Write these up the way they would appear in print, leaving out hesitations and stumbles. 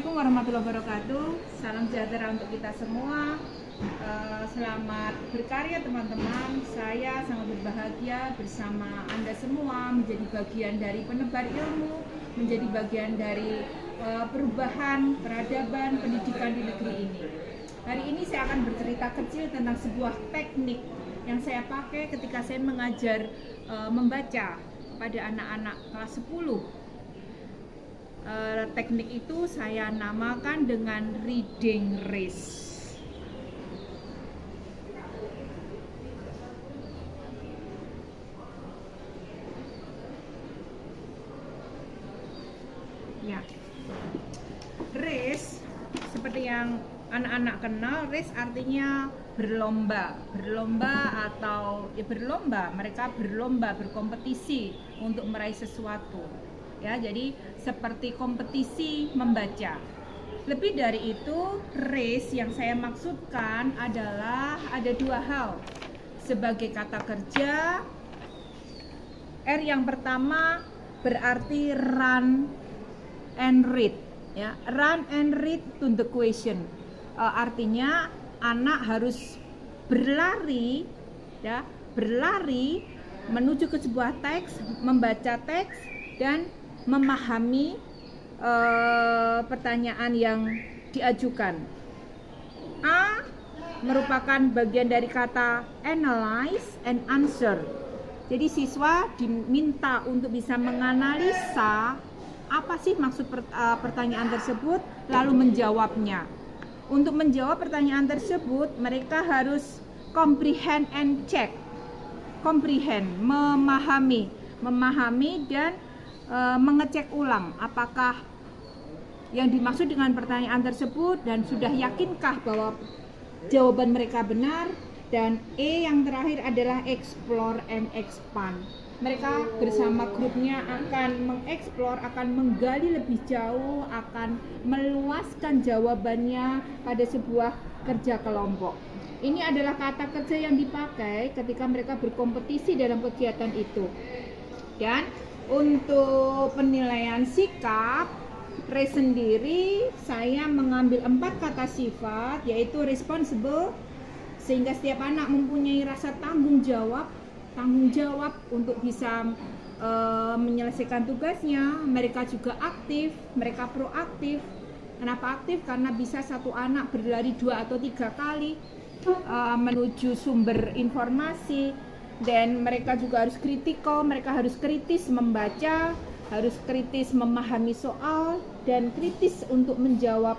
Assalamualaikum warahmatullahi wabarakatuh. Salam sejahtera untuk kita semua. Selamat berkarya teman-teman. Saya sangat berbahagia bersama Anda semua menjadi bagian dari penebar ilmu, menjadi bagian dari perubahan peradaban pendidikan di negeri ini. Hari ini saya akan bercerita kecil tentang sebuah teknik yang saya pakai ketika saya mengajar membaca pada anak-anak kelas 10. Teknik itu saya namakan dengan reading race. Ya, race seperti yang anak-anak kenal, race artinya berlomba atau berlomba. Mereka berlomba, berkompetisi untuk meraih sesuatu. Ya, jadi seperti kompetisi membaca. Lebih dari itu, race yang saya maksudkan adalah ada dua hal. Sebagai kata kerja, R yang pertama berarti run and read. Ya, run and read to the question. Artinya anak harus berlari, ya, berlari menuju ke sebuah teks, membaca teks dan memahami pertanyaan yang diajukan. A merupakan bagian dari kata analyze and answer. Jadi siswa diminta untuk bisa menganalisa apa sih maksud pertanyaan tersebut, lalu menjawabnya. Untuk menjawab pertanyaan tersebut, mereka harus comprehend and check. Comprehend, memahami dan mengecek ulang apakah yang dimaksud dengan pertanyaan tersebut dan sudah yakinkah bahwa jawaban mereka benar. Dan E yang terakhir adalah explore and expand. Mereka bersama grupnya akan mengeksplor, akan menggali lebih jauh, akan meluaskan jawabannya pada sebuah kerja kelompok. Ini adalah kata kerja yang dipakai ketika mereka berkompetisi dalam kegiatan itu. Dan untuk penilaian sikap, race sendiri saya mengambil 4 kata sifat, yaitu responsible, sehingga setiap anak mempunyai rasa tanggung jawab untuk bisa menyelesaikan tugasnya. Mereka juga aktif, mereka proaktif. Kenapa aktif? Karena bisa satu anak berlari 2 atau 3 kali menuju sumber informasi. Dan mereka juga harus kritikal, mereka harus kritis membaca, harus kritis memahami soal, dan kritis untuk menjawab.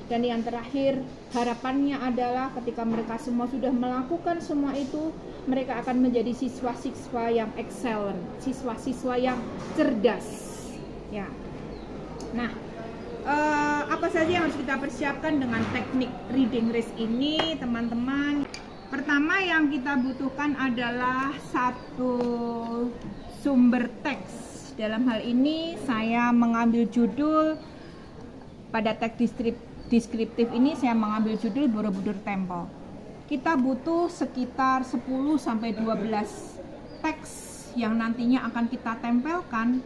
Dan yang terakhir, harapannya adalah ketika mereka semua sudah melakukan semua itu, mereka akan menjadi siswa-siswa yang excellent, siswa-siswa yang cerdas. Ya. Nah, apa saja yang harus kita persiapkan dengan teknik reading race ini, teman-teman? Pertama yang kita butuhkan adalah satu sumber teks. Dalam hal ini saya mengambil judul pada teks deskriptif ini, saya mengambil judul Borobudur Temple. Kita butuh sekitar 10-12 teks yang nantinya akan kita tempelkan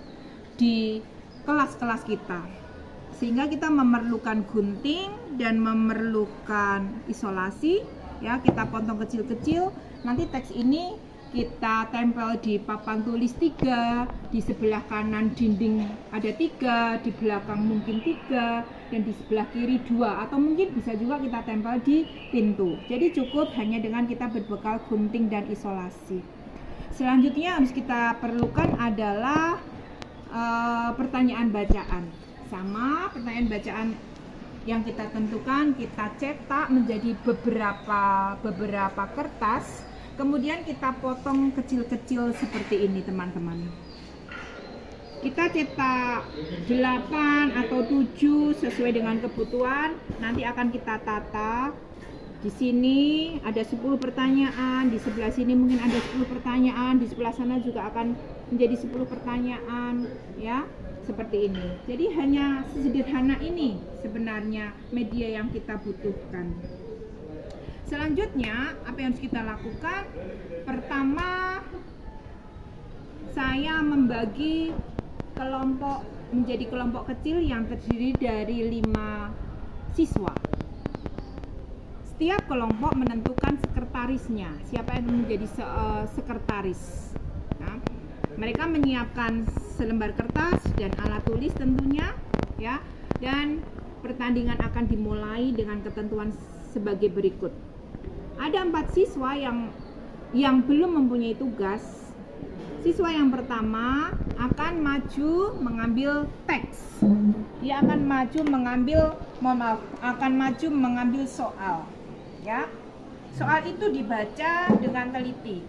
di kelas-kelas kita. Sehingga kita memerlukan gunting dan memerlukan isolasi. Ya, kita potong kecil-kecil. Nanti teks ini kita tempel di papan tulis 3, di sebelah kanan dinding ada 3, di belakang mungkin 3, dan di sebelah kiri 2, atau mungkin bisa juga kita tempel di pintu. Jadi cukup hanya dengan kita berbekal gunting dan isolasi. Selanjutnya harus kita perlukan adalah pertanyaan bacaan. Sama pertanyaan bacaan yang kita tentukan, kita cetak menjadi beberapa kertas, kemudian kita potong kecil-kecil seperti ini, teman-teman. Kita cetak 8 atau 7 sesuai dengan kebutuhan. Nanti akan kita tata. Di sini ada 10 pertanyaan, di sebelah sini mungkin ada 10 pertanyaan, di sebelah sana juga akan menjadi 10 pertanyaan, ya. Seperti ini. Jadi hanya sesederhana ini sebenarnya media yang kita butuhkan. Selanjutnya, apa yang harus kita lakukan? Pertama, saya membagi kelompok menjadi kelompok kecil yang terdiri dari 5 siswa. Setiap kelompok menentukan sekretarisnya, siapa yang menjadi sekretaris. Nah, mereka menyiapkan selembar kertas dan alat tulis tentunya, ya. Dan pertandingan akan dimulai dengan ketentuan sebagai berikut. Ada 4 siswa yang belum mempunyai tugas. Siswa yang pertama akan maju mengambil teks. Dia akan maju mengambil soal. Ya. Soal itu dibaca dengan teliti.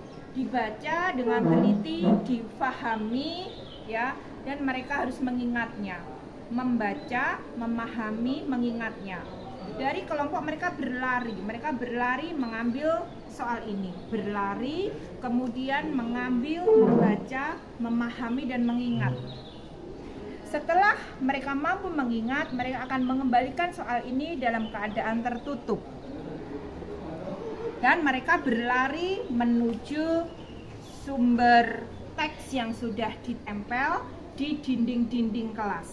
Difahami, ya, dan mereka harus mengingatnya. Membaca, memahami, mengingatnya. Dari kelompok mereka berlari mengambil soal ini, berlari, kemudian mengambil, membaca, memahami, dan mengingat. Setelah mereka mampu mengingat, mereka akan mengembalikan soal ini dalam keadaan tertutup. Dan mereka berlari menuju sumber teks yang sudah ditempel di dinding-dinding kelas.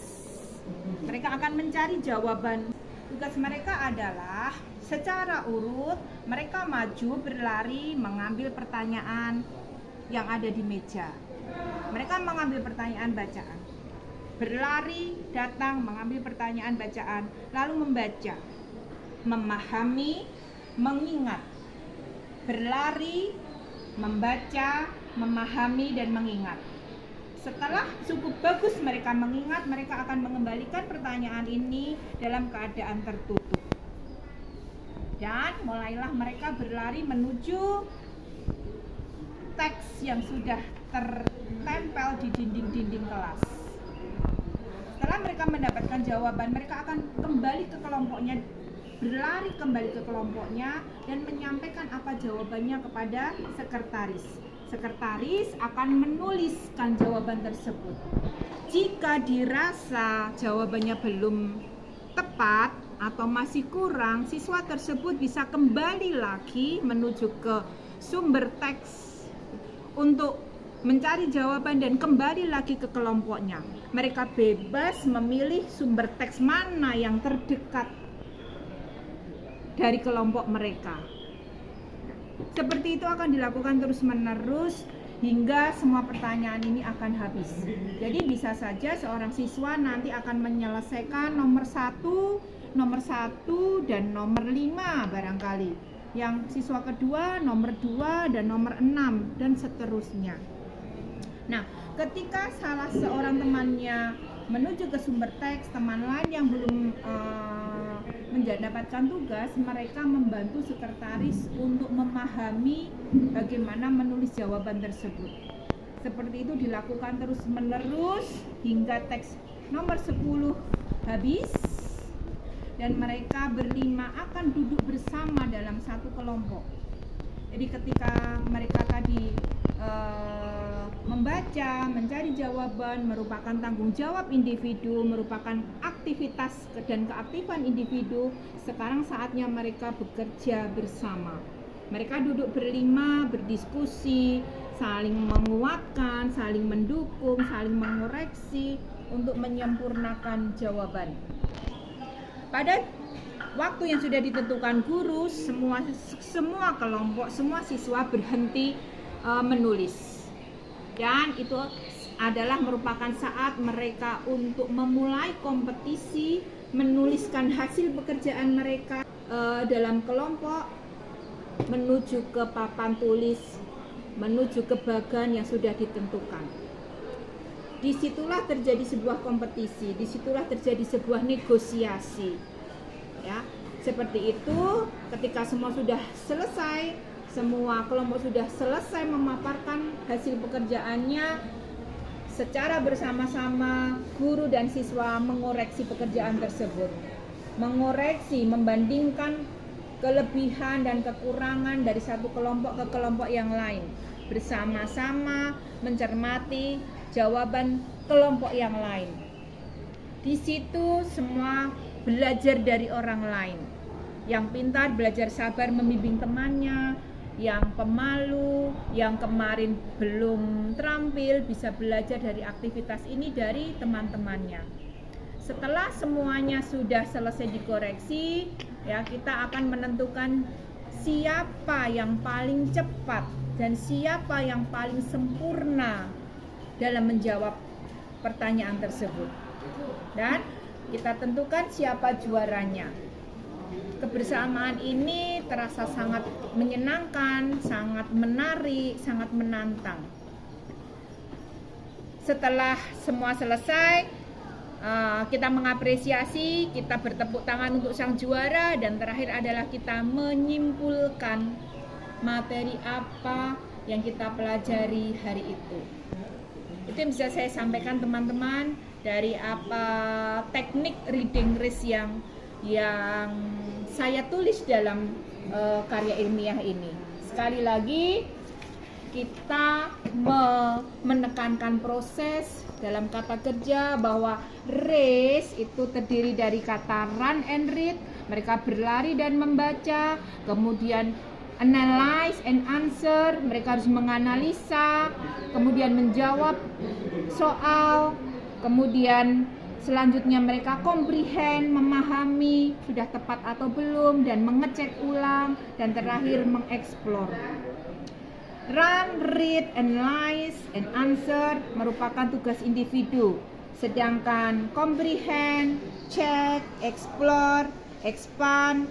Mereka akan mencari jawaban. Tugas mereka adalah secara urut mereka maju berlari mengambil pertanyaan yang ada di meja. Mereka mengambil pertanyaan bacaan. Berlari datang mengambil pertanyaan bacaan, lalu membaca, memahami, mengingat. Berlari, membaca, memahami, dan mengingat. Setelah cukup bagus mereka mengingat, mereka akan mengembalikan pertanyaan ini dalam keadaan tertutup. Dan mulailah mereka berlari menuju teks yang sudah tertempel di dinding-dinding kelas. Setelah mereka mendapatkan jawaban, mereka akan kembali ke kelompoknya, berlari kembali ke kelompoknya dan menyampaikan apa jawabannya kepada sekretaris. Sekretaris akan menuliskan jawaban tersebut. Jika dirasa jawabannya belum tepat atau masih kurang, siswa tersebut bisa kembali lagi menuju ke sumber teks untuk mencari jawaban dan kembali lagi ke kelompoknya. Mereka bebas memilih sumber teks mana yang terdekat dari kelompok mereka. Seperti itu akan dilakukan terus-menerus hingga semua pertanyaan ini akan habis. Jadi bisa saja seorang siswa nanti akan menyelesaikan nomor 1, dan nomor 5 barangkali. Yang siswa kedua nomor 2 dan nomor 6 dan seterusnya. Nah, ketika salah seorang temannya menuju ke sumber teks, teman lain yang belum mendapatkan tugas, mereka membantu sekretaris untuk memahami bagaimana menulis jawaban tersebut. Seperti itu dilakukan terus-menerus hingga teks nomor 10 habis dan mereka berlima akan duduk bersama dalam satu kelompok. Jadi ketika mereka tadi membaca, mencari jawaban merupakan tanggung jawab individu, merupakan aktivitas dan keaktifan individu. Sekarang saatnya mereka bekerja bersama. Mereka duduk berlima, berdiskusi, saling menguatkan, saling mendukung, saling mengoreksi untuk menyempurnakan jawaban. Pada waktu yang sudah ditentukan guru, semua kelompok, semua siswa berhenti menulis. Dan itu adalah merupakan saat mereka untuk memulai kompetisi menuliskan hasil pekerjaan mereka dalam kelompok menuju ke papan tulis, menuju ke bagan yang sudah ditentukan. Disitulah terjadi sebuah kompetisi, disitulah terjadi sebuah negosiasi. Ya, seperti itu. Ketika semua sudah selesai, semua kelompok sudah selesai memaparkan hasil pekerjaannya, secara bersama-sama guru dan siswa mengoreksi pekerjaan tersebut, mengoreksi, membandingkan kelebihan dan kekurangan dari satu kelompok ke kelompok yang lain, bersama-sama mencermati jawaban kelompok yang lain. Di situ semua belajar dari orang lain. Yang pintar belajar sabar membimbing temannya, yang pemalu, yang kemarin belum terampil bisa belajar dari aktivitas ini dari teman-temannya. Setelah semuanya sudah selesai dikoreksi, ya kita akan menentukan siapa yang paling cepat dan siapa yang paling sempurna dalam menjawab pertanyaan tersebut. Dan kita tentukan siapa juaranya. Kebersamaan ini terasa sangat menyenangkan, sangat menarik, sangat menantang. Setelah semua selesai, kita mengapresiasi, kita bertepuk tangan untuk sang juara, dan terakhir adalah kita menyimpulkan materi apa yang kita pelajari hari itu. Itu yang bisa saya sampaikan teman-teman dari apa teknik reading race yang saya tulis dalam karya ilmiah ini. Sekali lagi kita menekankan proses dalam kata kerja bahwa race itu terdiri dari kata run and read, mereka berlari dan membaca, kemudian analyze and answer, mereka harus menganalisa, kemudian menjawab soal, kemudian selanjutnya mereka comprehend, memahami sudah tepat atau belum, dan mengecek ulang, dan terakhir mengeksplor. Run, read, analyze, and answer merupakan tugas individu, sedangkan comprehend, check, explore, expand,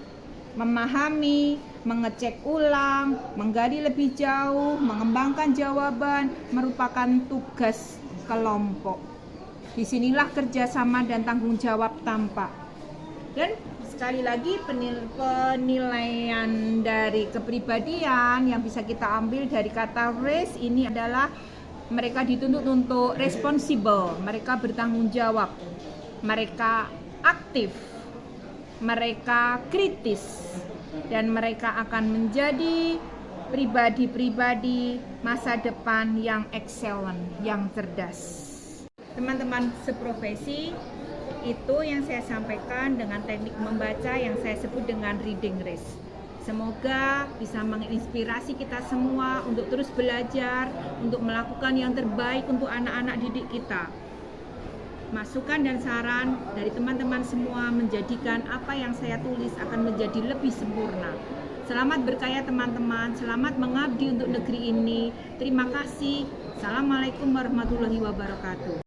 memahami, mengecek ulang, menggali lebih jauh, mengembangkan jawaban merupakan tugas kelompok. Disinilah kerjasama dan tanggung jawab tampak. Dan sekali lagi penilaian dari kepribadian yang bisa kita ambil dari kata race ini adalah mereka dituntut untuk responsible, mereka bertanggung jawab, mereka aktif, mereka kritis, dan mereka akan menjadi pribadi-pribadi masa depan yang excellent, yang cerdas. Teman-teman seprofesi, itu yang saya sampaikan dengan teknik membaca yang saya sebut dengan reading race. Semoga bisa menginspirasi kita semua untuk terus belajar, untuk melakukan yang terbaik untuk anak-anak didik kita. Masukan dan saran dari teman-teman semua menjadikan apa yang saya tulis akan menjadi lebih sempurna. Selamat berkarya teman-teman, selamat mengabdi untuk negeri ini. Terima kasih. Assalamualaikum warahmatullahi wabarakatuh.